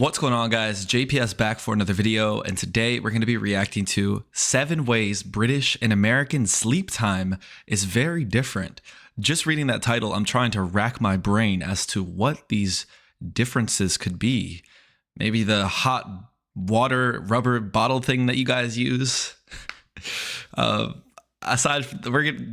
What's going on, guys? JPS back for another video, and today we're going to be reacting to 7 ways British and American sleep time is very different. Just reading that title, I'm trying to rack my brain as to what these differences could be. Maybe the hot water rubber bottle thing that you guys use. There's going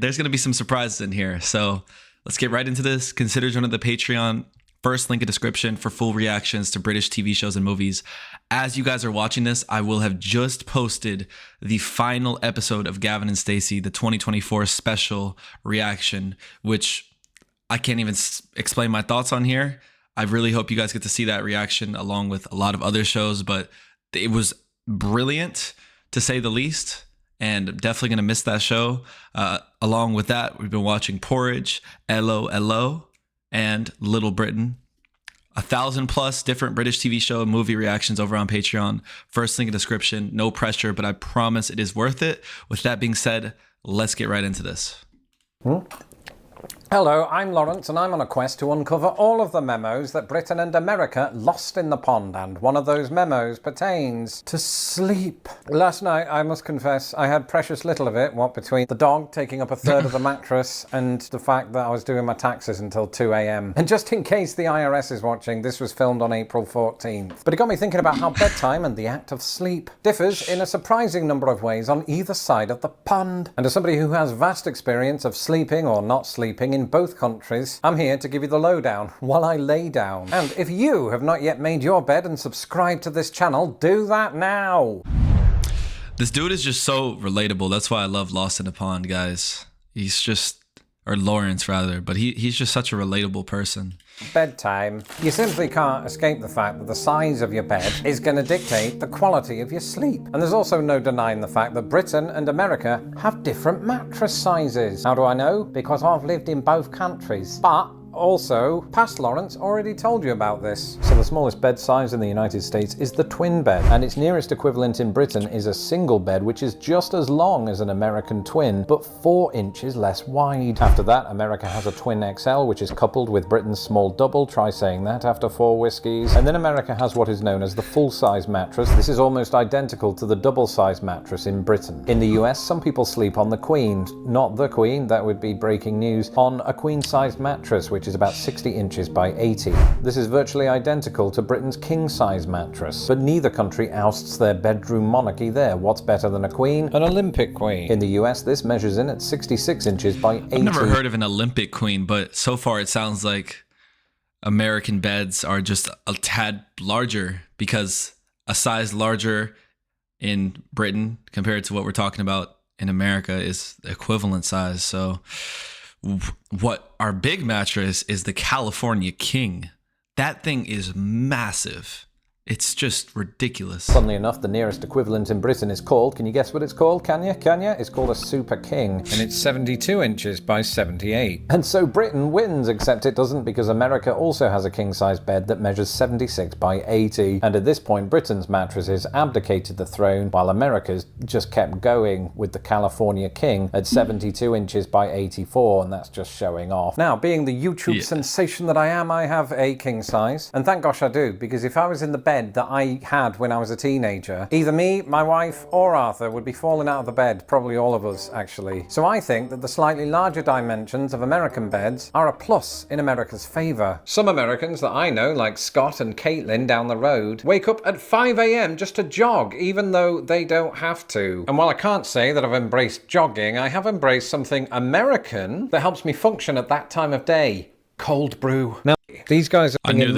to be some surprises in here, so let's get right into this. Consider joining the Patreon. First link in description for full reactions to British TV shows and movies. As you guys are watching this, I will have just posted the final episode of Gavin and Stacey, the 2024 special reaction, which I can't even explain my thoughts on here. I really hope you guys get to see that reaction along with a lot of other shows, but it was brilliant to say the least, and definitely going to miss that show. Along with that, we've been watching Porridge, LO, and Little Britain. 1,000+ different British TV show and movie reactions over on Patreon. First link in description. No pressure, but I promise it is worth it. With that being said, let's get right into this. Hello, I'm Lawrence, and I'm on a quest to uncover all of the memos that Britain and America lost in the pond, and one of those memos pertains to sleep. Last night, I must confess, I had precious little of it, what between the dog taking up a third of the mattress and the fact that I was doing my taxes until 2 a.m. And just in case the IRS is watching, this was filmed on April 14th. But it got me thinking about how bedtime and the act of sleep differs in a surprising number of ways on either side of the pond. And as somebody who has vast experience of sleeping or not sleeping in both countries, I'm here to give you the lowdown while I lay down. And if you have not yet made your bed and subscribed to this channel, do that now. This dude is just so relatable. That's why I love Lost in the Pond, guys. He's just, or Lawrence rather, but he's just such a relatable person. Bedtime. You simply can't escape the fact that the size of your bed is going to dictate the quality of your sleep. And there's also no denying the fact that Britain and America have different mattress sizes. How do I know? Because I've lived in both countries. But also, past Lawrence already told you about this. So the smallest bed size in the United States is the twin bed, and its nearest equivalent in Britain is a single bed, which is just as long as an American twin, but 4 inches less wide. After that, America has a twin XL, which is coupled with Britain's small double. Try saying that after 4 whiskeys. And then America has what is known as the full-size mattress. This is almost identical to the double-size mattress in Britain. In the US, some people sleep on the queen, not the queen, that would be breaking news, on a queen-sized mattress, which is about 60 inches by 80. This is virtually identical to Britain's king-size mattress, but neither country ousts their bedroom monarchy there. What's better than a queen? An Olympic queen. In the US, this measures in at 66 inches by 80. I've never heard of an Olympic queen, but so far it sounds like American beds are just a tad larger, because a size larger in Britain compared to what we're talking about in America is the equivalent size. So what our big mattress is the California King. That thing is massive. It's just ridiculous. Funnily enough, the nearest equivalent in Britain is called, can you guess what it's called? Can you? It's called a Super King, and it's 72 inches by 78. And so Britain wins, except it doesn't, because America also has a king-size bed that measures 76 by 80. And at this point, Britain's mattresses abdicated the throne, while America's just kept going with the California King at 72 inches by 84, and that's just showing off. Now, being the YouTube sensation that I am, I have a king-size, and thank gosh I do, because if I was in the bed that I had when I was a teenager, either me, my wife, or Arthur would be falling out of the bed, probably all of us actually. So I think that the slightly larger dimensions of American beds are a plus in America's favour. Some Americans that I know, like Scott and Caitlin down the road, wake up at 5 a.m. just to jog, even though they don't have to. And while I can't say that I've embraced jogging, I have embraced something American that helps me function at that time of day: cold brew. Now, these guys are I knew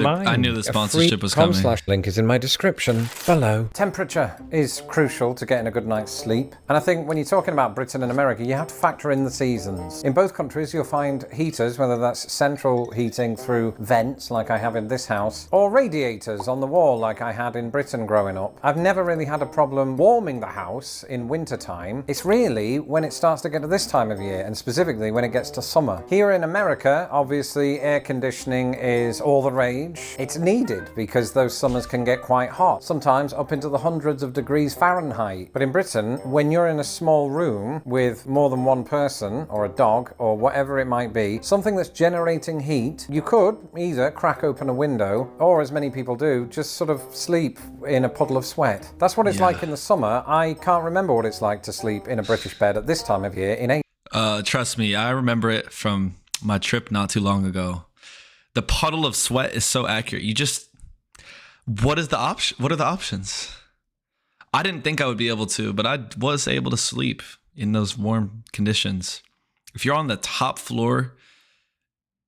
the sponsorship was coming. Link is in my description below. Temperature is crucial to getting a good night's sleep. And I think when you're talking about Britain and America, you have to factor in the seasons. In both countries, you'll find heaters, whether that's central heating through vents like I have in this house, or radiators on the wall like I had in Britain growing up. I've never really had a problem warming the house in winter time. It's really when it starts to get to this time of year, and specifically when it gets to summer. Here in America, obviously air conditioning is is all the rage. It's needed because those summers can get quite hot, sometimes up into the hundreds of degrees Fahrenheit. But in Britain, when you're in a small room with more than one person or a dog or whatever it might be, something that's generating heat, you could either crack open a window or, as many people do, just sort of sleep in a puddle of sweat. That's what it's like in the summer. I can't remember what it's like to sleep in a British bed at this time of year in April. Trust me, I remember it from my trip not too long ago. The puddle of sweat is so accurate. What are the options? I didn't think I would be able to, but I was able to sleep in those warm conditions. If you're on the top floor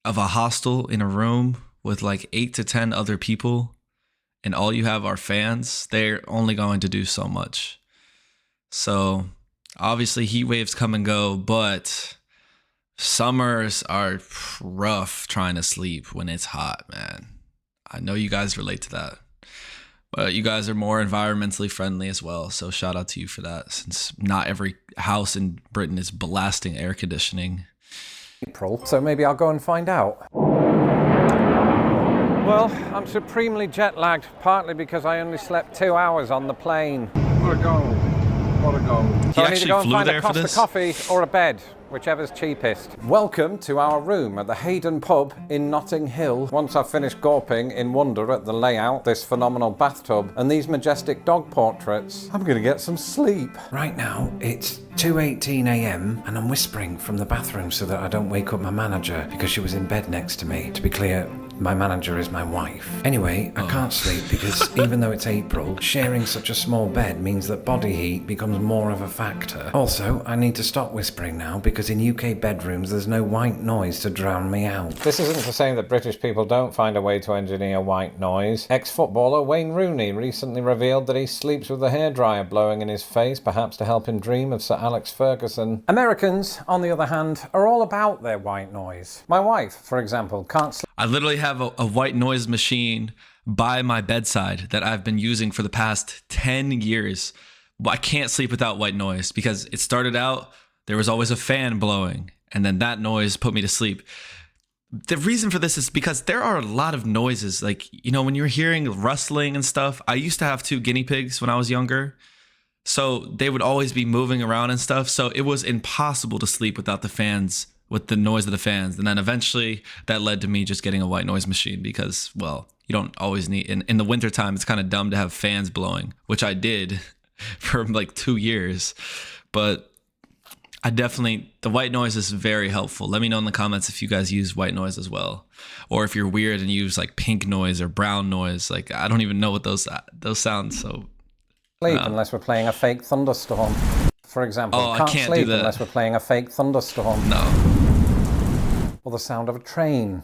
of a hostel in a room with like 8 to 10 other people and all you have are fans, they're only going to do so much. So obviously heat waves come and go, but summers are rough trying to sleep when it's hot, man. I know you guys relate to that. But you guys are more environmentally friendly as well. So shout out to you for that, since not every house in Britain is blasting air conditioning. April, so maybe I'll go and find out. Well, I'm supremely jet lagged, partly because I only slept 2 hours on the plane. What a goal. What a goal. So I need to go and find a Costa coffee or a bed, whichever's cheapest. Welcome to our room at the Hayden pub in Notting Hill. Once I've finished gawping in wonder at the layout, this phenomenal bathtub, and these majestic dog portraits, I'm gonna get some sleep. Right now, it's 2:18 a.m. and I'm whispering from the bathroom so that I don't wake up my manager because she was in bed next to me. To be clear, my manager is my wife. Anyway, I can't sleep because even though it's April, sharing such a small bed means that body heat becomes more of a factor. Also, I need to stop whispering now because in UK bedrooms there's no white noise to drown me out. This isn't to say that British people don't find a way to engineer white noise. Ex-footballer Wayne Rooney recently revealed that he sleeps with a hairdryer blowing in his face, perhaps to help him dream of Sir Alex Ferguson. Americans, on the other hand, are all about their white noise. My wife, for example, can't sleep. I literally have a white noise machine by my bedside that I've been using for the past 10 years. I can't sleep without white noise because it started out, there was always a fan blowing, and then that noise put me to sleep. The reason for this is because there are a lot of noises. Like, you know, when you're hearing rustling and stuff, I used to have 2 guinea pigs when I was younger. So they would always be moving around and stuff. So it was impossible to sleep without the fans, with the noise of the fans. And then eventually that led to me just getting a white noise machine because, well, you don't always need, in the wintertime, it's kind of dumb to have fans blowing, which I did for like 2 years. But the white noise is very helpful. Let me know in the comments if you guys use white noise as well. Or if you're weird and use like pink noise or brown noise. Like, I don't even know what those sound. So sleep unless we're playing a fake thunderstorm. For example, can't sleep unless we're playing a fake thunderstorm. No. Or the sound of a train.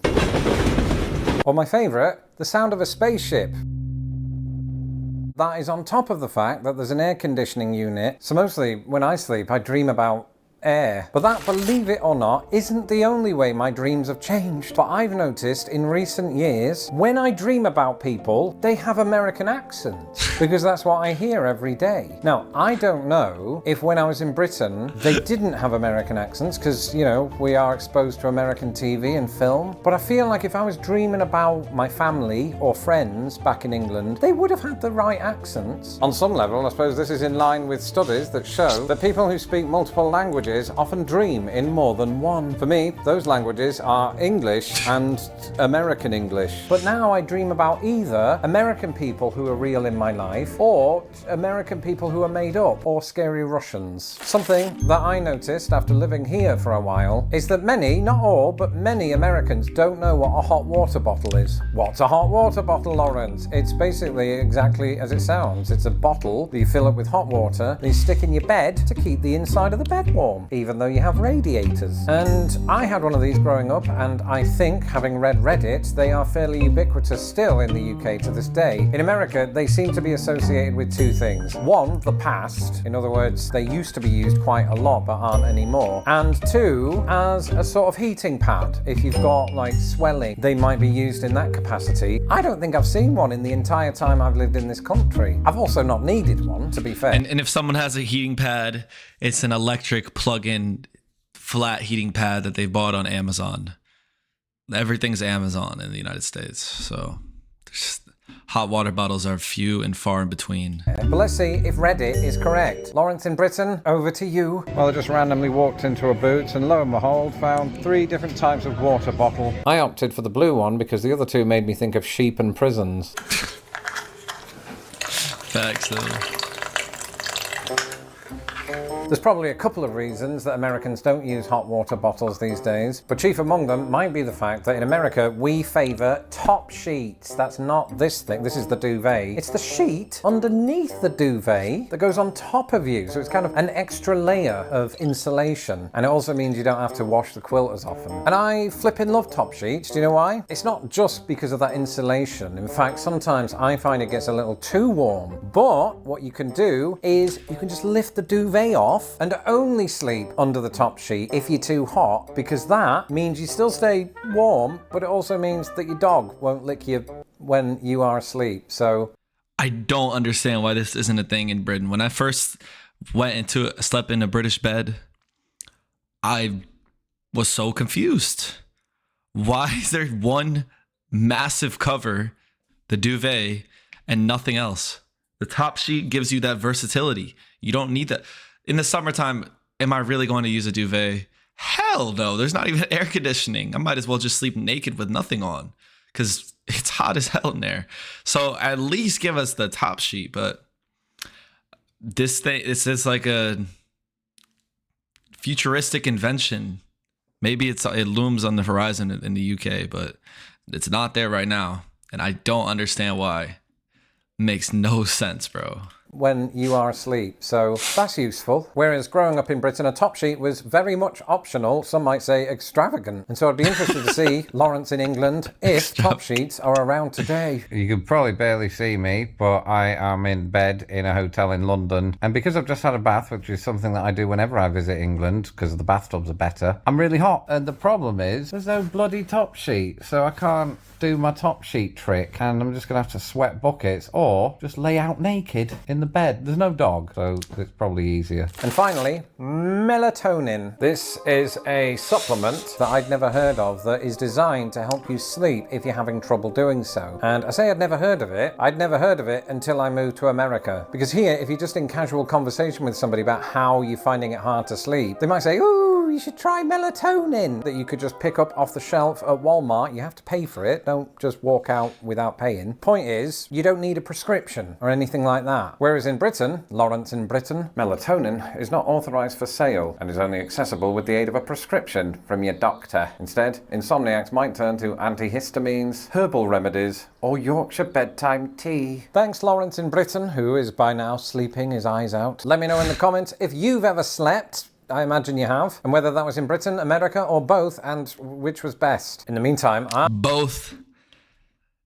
Or my favourite, the sound of a spaceship. That is on top of the fact that there's an air conditioning unit. So mostly when I sleep, I dream about air. But that, believe it or not, isn't the only way my dreams have changed. But I've noticed in recent years, when I dream about people, they have American accents. Because that's what I hear every day. Now, I don't know if when I was in Britain, they didn't have American accents, because, you know, we are exposed to American TV and film. But I feel like if I was dreaming about my family or friends back in England, they would have had the right accents. On some level, I suppose this is in line with studies that show that people who speak multiple languages often dream in more than one. For me, those languages are English and American English. But now I dream about either American people who are real in my life or American people who are made up, or scary Russians. Something that I noticed after living here for a while is that many, not all, but many Americans don't know what a hot water bottle is. What's a hot water bottle, Lawrence? It's basically exactly as it sounds. It's a bottle that you fill up with hot water and you stick in your bed to keep the inside of the bed warm, even though you have radiators. And I had one of these growing up, and I think, having read Reddit, they are fairly ubiquitous still in the UK to this day. In America, they seem to be associated with 2 things. One, the past. In other words, they used to be used quite a lot but aren't anymore. And 2, as a sort of heating pad. If you've got like swelling, they might be used in that capacity. I don't think I've seen one in the entire time I've lived in this country. I've also not needed one, to be fair. And if someone has a heating pad, it's an electric plug-in flat heating pad that they bought on Amazon. everything's Amazon in the United States. So hot water bottles are few and far in between. But let's see if Reddit is correct. Lawrence in Britain, over to you. Well, I just randomly walked into a Boots and lo and behold, found 3 different types of water bottle. I opted for the blue one because the other 2 made me think of sheep and prisons. Facts, though. There's probably a couple of reasons that Americans don't use hot water bottles these days, but chief among them might be the fact that in America we favour top sheets. That's not this thing, this is the duvet. It's the sheet underneath the duvet that goes on top of you, so it's kind of an extra layer of insulation, and it also means you don't have to wash the quilt as often. And I flipping love top sheets. Do you know why? It's not just because of that insulation. In fact, sometimes I find it gets a little too warm, but what you can do is you can just lift the duvet off and only sleep under the top sheet if you're too hot, because that means you still stay warm, but it also means that your dog won't lick you when you are asleep. So I don't understand why this isn't a thing in Britain. When I first slept in a British bed, I was so confused. Why is there one massive cover, the duvet, and nothing else? The top sheet gives you that versatility. You don't need that. In the summertime, am I really going to use a duvet? Hell no, there's not even air conditioning. I might as well just sleep naked with nothing on because it's hot as hell in there. So at least give us the top sheet. But this is like a futuristic invention. Maybe it looms on the horizon in the UK, but it's not there right now. And I don't understand why. Makes no sense, bro. When you are asleep, so that's useful. Whereas growing up in Britain, a top sheet was very much optional, some might say extravagant. And so I'd be interested to see Lawrence in England if top sheets are around today. You can probably barely see me, but I am in bed in a hotel in London. And because I've just had a bath, which is something that I do whenever I visit England, because the bathtubs are better, I'm really hot. And the problem is, there's no bloody top sheet, so I can't do my top sheet trick, and I'm just gonna have to sweat buckets or just lay out naked in the bed. There's no dog, so it's probably easier. And finally, melatonin. This is a supplement that I'd never heard of that is designed to help you sleep if you're having trouble doing so. And I say I'd never heard of it. I'd never heard of it until I moved to America. Because here, if you're just in casual conversation with somebody about how you're finding it hard to sleep, they might say, ooh, you should try melatonin, that you could just pick up off the shelf at Walmart. You have to pay for it. Don't just walk out without paying. Point is, you don't need a prescription or anything like that. Whereas in Britain, Lawrence in Britain, melatonin is not authorised for sale and is only accessible with the aid of a prescription from your doctor. Instead, insomniacs might turn to antihistamines, herbal remedies, or Yorkshire bedtime tea. Thanks, Lawrence in Britain, who is by now sleeping his eyes out. Let me know in the comments if you've ever slept. I imagine you have. And whether that was in Britain, America, or both, and which was best. In the meantime, both.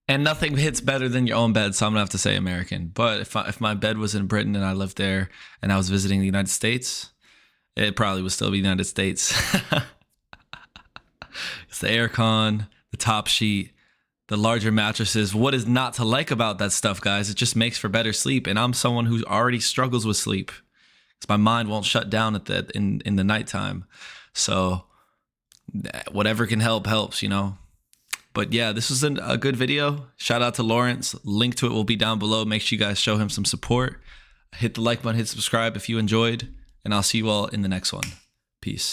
And nothing hits better than your own bed, so I'm gonna have to say American. But if my bed was in Britain and I lived there and I was visiting the United States, it probably would still be the United States. It's the aircon, the top sheet, the larger mattresses. What is not to like about that stuff, guys? It just makes for better sleep. And I'm someone who already struggles with sleep. My mind won't shut down in the nighttime. So whatever can help helps, you know. But yeah, this was a good video. Shout out to Lawrence. Link to it will be down below. Make sure you guys show him some support. Hit the like button, hit subscribe if you enjoyed. And I'll see you all in the next one. Peace.